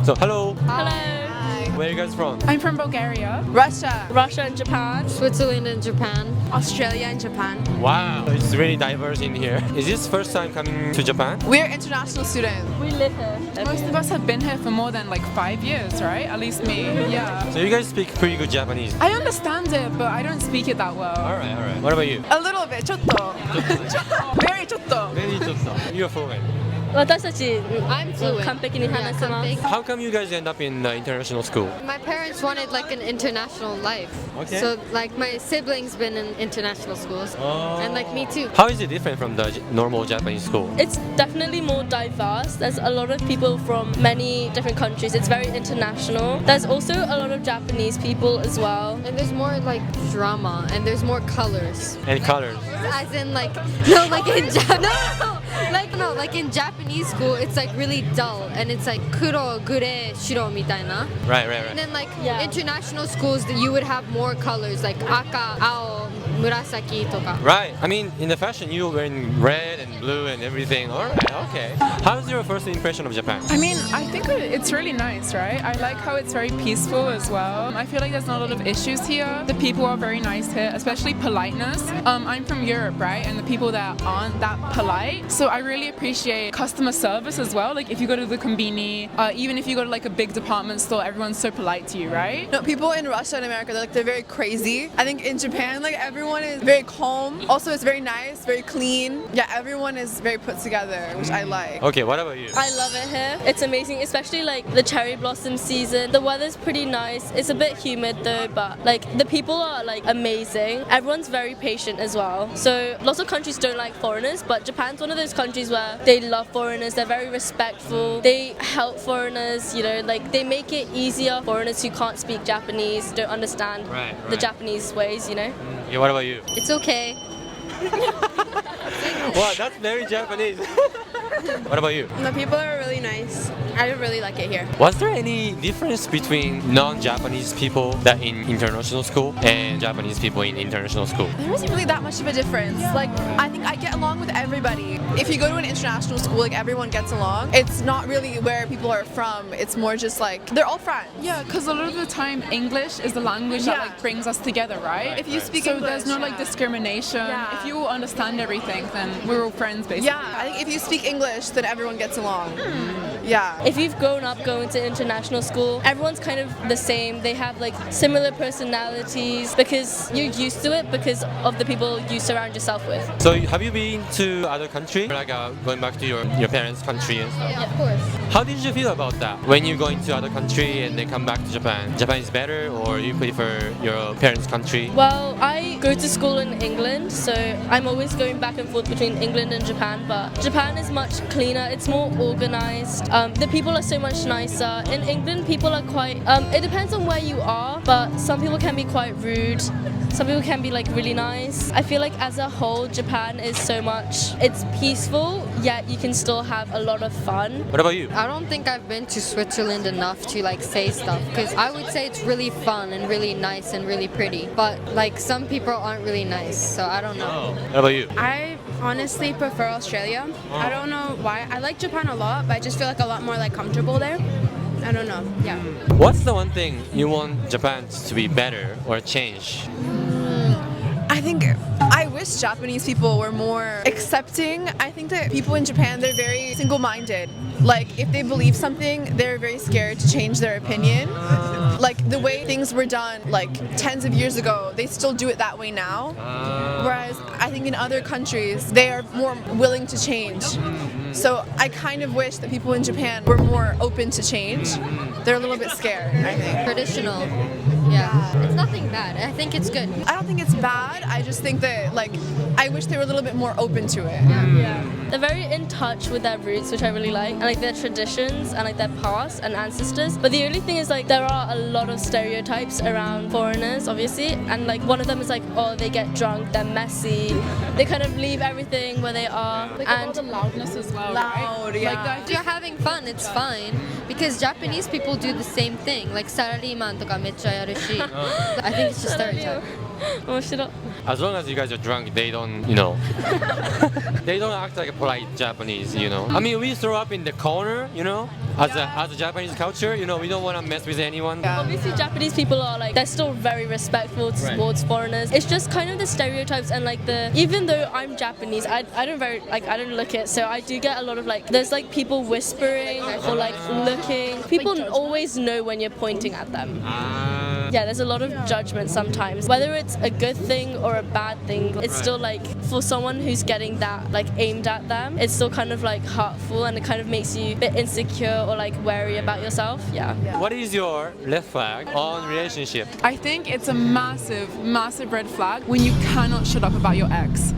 So hello, Hello. where are you guys from? I'm from Bulgaria. Russia, Russia and Japan. Switzerland and Japan. Australia, and Japan. Wow, it's really diverse in here. Is this first time coming to Japan? We're international students. We live here. Most of us have been here for more than like 5 years, right? At least me. Yeah. So you guys speak pretty good Japanese. I understand it, but I don't speak it that well. Alright, alright. What about you? A little bit, ちょっと. Very ちょっと. Very just. You're fluent. 私たち I'm fluent. 完璧に話せます。 How come you guys end up in international school? My parents wanted like an international life. Okay. So like my siblings been in international schools. And like me too. How is it different from the normal Japanese school? It's definitely more diverse. There's a lot of people from many different countries. It's very international. There's also a lot of Japanese people as well. And there's more like drama and there's more colors. And colors. As in like like in Japanese school it's like really dull and it's like kuro, gure, shiro みたいな. Right. And then like Yeah. international schools that you would have more colors like aka, ao, murasaki とか. Right. I mean, in the fashion, you're wearing red and blue and everything. Alright, okay. How's your first impression of Japan? I mean, I think it's really nice, right? I like how it's very peaceful as well. I feel like there's not a lot of issues here. The people are very nice here, especially politeness. I'm from Europe, right? And the people that aren't that polite. So I really appreciate customer service as well. Like if you go to the konbini, even if you go to like a big department store, everyone's so polite to you, right? No, people in Russia and America, they're very crazy. I think in Japan, like everyone is very calm. Also, it's very nice, very clean. Yeah, everyone is very put together, which I like. Okay, what about you? I love it here. It's amazing, especially like the cherry blossom season. The weather's pretty nice. It's a bit humid though, but like the people are like amazing. Everyone's very patient as well. So lots of countries don't like foreigners, but Japan's one of those countries where they love foreigners. They're very respectful. They help foreigners, you know, like they make it easier for foreigners who can't speak Japanese, don't understand Right. the Japanese ways, you know. Yeah, what about you? It's okay. Wow, that's very Japanese. What about you? The people are really nice. I really like it here. Was there any difference between non-Japanese people that in international school and Japanese people in international school? There isn't really that much of a difference. Like, I think I get along with everybody. If you go to an international school, like everyone gets along. It's not really where people are from. It's more just like, they're all friends. Yeah, because a lot of the time English is the language that Yeah. like brings us together, right? If you speak So English, there's no like yeah. discrimination. Yeah. If you all understand everything, then we're all friends basically. Yeah, I think if you speak English, then everyone gets along. Yeah. If you've grown up going to international school, everyone's kind of the same. They have like similar personalities because you're used to it because of the people you surround yourself with. So have you been to other country? Like going back to your parents' country and stuff? Yeah, of course. How did you feel about that? When you go into other country and then come back to Japan? Japan is better or you prefer your parents' country? Well, I go to school in England, so I'm always going back and forth between England and Japan, but Japan is much cleaner, it's more organized. The people are so much nicer. In England, people are quite, it depends on where you are, but some people can be quite rude. Some people can be like really nice. I feel like as a whole, Japan is so much, it's peaceful, yet you can still have a lot of fun. What about you? I don't think I've been to Switzerland enough to like say stuff because I would say it's really fun and really nice and really pretty, but like some people aren't really nice, so I don't know. What about you? I honestly prefer Australia. I don't know why. I like Japan a lot, but I just feel like a lot more like comfortable there. I don't know. Yeah. What's the one thing you want Japan to be better or change? I think I wish Japanese people were more accepting. I think that people in Japan, they're very single-minded. Like, if they believe something, they're very scared to change their opinion. Like, the way things were done, like, tens of years ago, they still do it that way now. Whereas, I think in other countries, they are more willing to change. So, I kind of wish that people in Japan were more open to change. They're a little bit scared, I think. Traditional. Yeah. It's nothing bad. I think it's good. I don't think it's bad. I just think that, like, I wish they were a little bit more open to it. They're very in touch with their roots, which I really like, and like their traditions and like their past and ancestors. But the only thing is like there are a lot of stereotypes around foreigners, obviously, and like one of them is like, oh, they get drunk, they're messy, they kind of leave everything where they are, Like and all the loudness as well, Loud, right? yeah. Like If you're having fun, it's fine. Because Japanese people do the same thing. Like サラリーマンとかめっちゃやるし. I think it's just stereotype. 面白い。as long as you guys are drunk, they don't, they don't act like a polite Japanese, I mean, we throw up in the corner, as a Japanese culture, we don't want to mess with anyone. Obviously, Japanese people are like, they're still very respectful towards foreigners. It's just kind of the stereotypes and like even though I'm Japanese, I don't look it, so I do get a lot of like, there's like people whispering or like looking. People always know when you're pointing at them. Yeah, there's a lot of judgment sometimes. Whether it's a good thing or a bad thing, it's still like, for someone who's getting that like aimed at them, it's still kind of like hurtful, and it kind of makes you a bit insecure or like wary about yourself. Yeah. What is your red flag on relationship? I think it's a massive, massive red flag when you cannot shut up about your ex.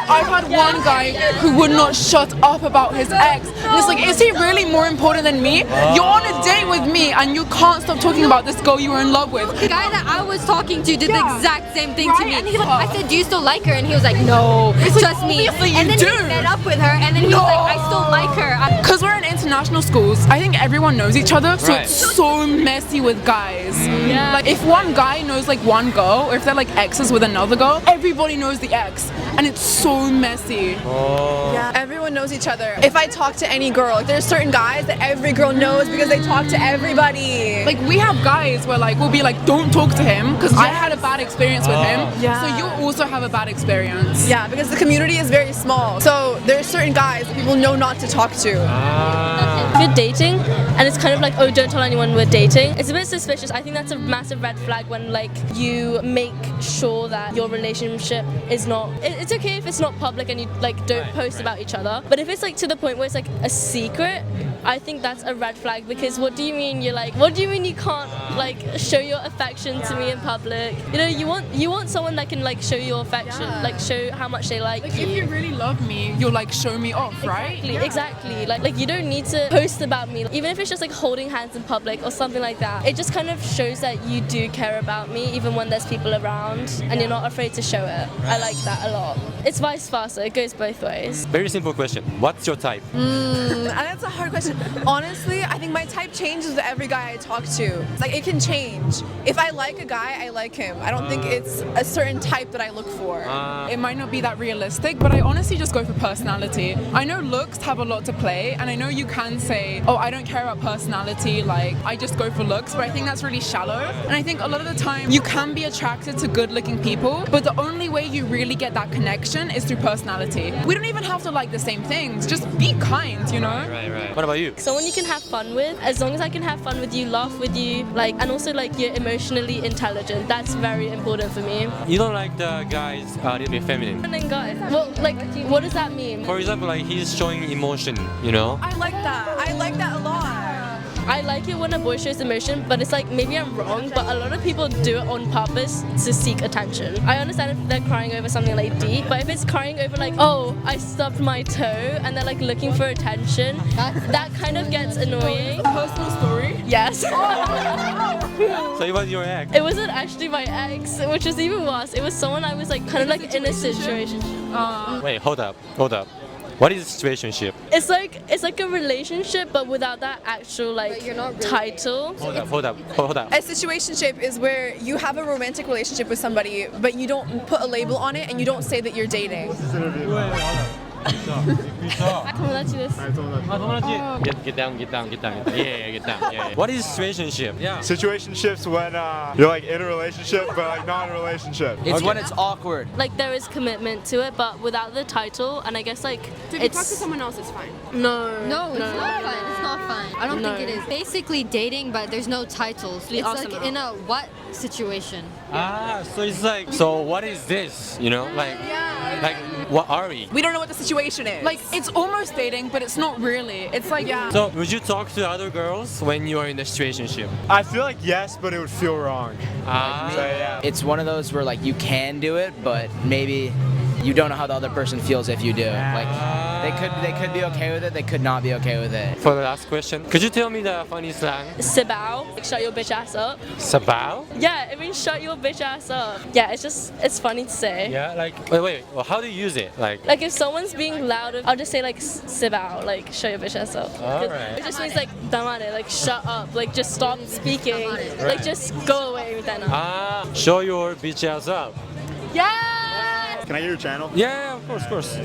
I've had one guy who would not shut up about his ex. And it's like, is he really more important than me? You're on a date with me and you can't stop talking about this girl you were in love with. The guy that I was talking to did the exact same thing to me. I said, do you still like her? And he was like, no, trust me. And then he met up with her, and then he was like, I still like her. Because we're in international schools, I think everyone knows each other, so it's so messy with guys. Yeah. Like if one guy knows like one girl, or if they're like exes with another girl, everybody knows the ex, and it's so messy. Yeah, everyone knows each other. If I talk to any girl, like, there's certain guys that every girl knows because they talk to everybody. Like we have guys where like we'll be like, don't talk to him because I had a bad experience with him. Yeah. So you also have a bad experience. Yeah, because the community is very small. So there's certain guys that people know not to talk to. If you're dating and it's kind of like, oh, don't tell anyone we're dating, it's a bit suspicious. I think that's a massive red flag when like you make sure that your relationship is not, it's okay if it's not public and you like don't post about each other, but if it's like to the point where it's like a secret, I think that's a red flag, because what do you mean you can't like show your affection to me in public? You want someone that can like show your affection, like show how much they like you. If you really love me, you'll like show me off, right? Exactly. Like you don't need to post about me, even if it's just like holding hands in public or something like that. It just kind of shows that you do care about me, even when there's people around, and you're not afraid to show it. I like that a lot. It's vice versa. It goes both ways. Very simple question. What's your type? That's a hard question. Honestly, I think my type changes with every guy I talk to. Like it can change. If I like a guy, I like him. I don't think it's a certain type that I look for. It might not be that realistic, but I honestly just go for personality. I know looks have a lot to play, and I know you can say, oh, I don't care about personality, like I just go for looks, but I think that's really shallow. And I think a lot of the time you can be attracted to good looking people, but the only way you really get that connection is through personality. We don't even have to like the same things, just be kind, Right. What about you? Someone you can have fun with. As long as I can have fun with you, laugh with you, like, and also like you're emotionally intelligent. That's very important for me. You don't like the guys a little bit feminine. And then guys, well, like, what does that mean? For example, like he's showing emotion, I like that. I like that a lot. I like it when a boy shows emotion, but it's like, maybe I'm wrong, but a lot of people do it on purpose to seek attention. I understand if they're crying over something like deep, but if it's crying over like, oh, I stubbed my toe, and they're like looking for attention, that kind of gets annoying. Personal story? Yes. So it was your ex? It wasn't actually my ex, which was even worse. It was someone I was like kind of like in a situation. Wait, hold up. What is situationship? It's like a relationship, but without that actual like title. Hold up. A situationship is where you have a romantic relationship with somebody, but you don't put a label on it and you don't say that you're dating. Get down. Yeah, get down. Yeah. What is situationship? Yeah. Situationships when you're like in a relationship but like not in a relationship. It's when it's awkward. Like there is commitment to it, but without the title, and I guess like So if you talk to someone else, it's fine. No, It's not fun. It's not fun. I don't think it is. Basically dating, but there's no titles. It's awesome. like in a what situation? So it's like, so what is this? Like what are we? We don't know what the situation is. Like it's almost dating, but it's not really. It's like So would you talk to other girls when you are in a situationship? I feel like yes, but it would feel wrong. So yeah. It's one of those where like you can do it, but maybe you don't know how the other person feels if you do. Like they could be okay with it, they could not be okay with it. For the last question, could you tell me the funny slang? Sabao, like, shut your bitch ass up. Sabao? Yeah, it means shut your bitch ass up. Yeah, it's funny to say. Yeah, like wait. Well, how do you use it? Like If someone's being loud, I'll just say like sabao, like shut your bitch ass up. Alright. It just means like damare, like shut up, like just stop speaking, like just go away. Show your bitch ass up. Yeah. Can I get your channel? Yeah, of course.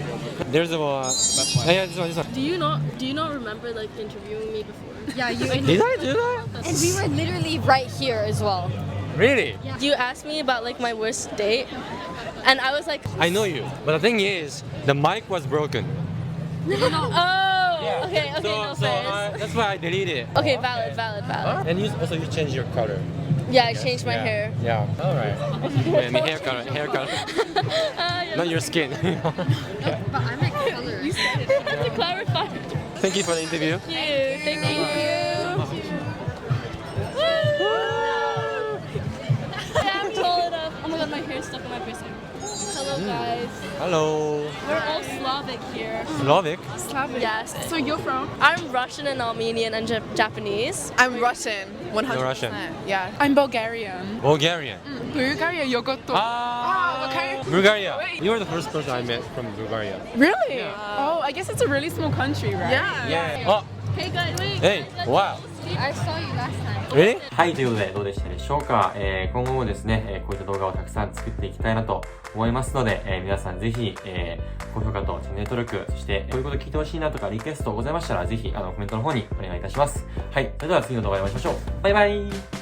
There's a yeah, this one. Do you not remember like interviewing me before? Yeah, you. Did I do that? And we were literally right here as well. Really? You asked me about like my worst date, and I was like, I know you, but the thing is, the mic was broken. oh, okay, no So offense. that's why I deleted it. Okay, valid. And you changed your color. Yeah, I changed my hair. Yeah. All right. I mean, hair color. Not your skin. But I'm like color. You said it. To clarify. Thank you for the interview. Thank you. Yeah, I'm tall enough. Oh my god, my hair's stuck in my piercing. Hello, guys. Hello. We're all Slavic here. Slavic? Yes. So you're from? I'm Russian and Armenian and Japanese. I'm Russian, 100%. You're Russian. Yeah. I'm Bulgarian. Bulgarian. Bulgaria, 요것도. Okay. Bulgaria. You were the first person I met from Bulgaria. Really? Oh, I guess it's a really small country, right? Yeah. Oh, Hey guys, wait. hey, wow. I saw you last time. Really? はい、ということでどうでしたでしょうか。今後もですね、こういった動画をたくさん作っていきたいなと思いますので、皆さんぜひ、高評価とチャンネル登録、そしてこういうこと聞いてほしいなとかリクエストございましたら、ぜひコメントの方にお願いいたします。はい、それでは次の動画でお会いしましょう。バイバイ。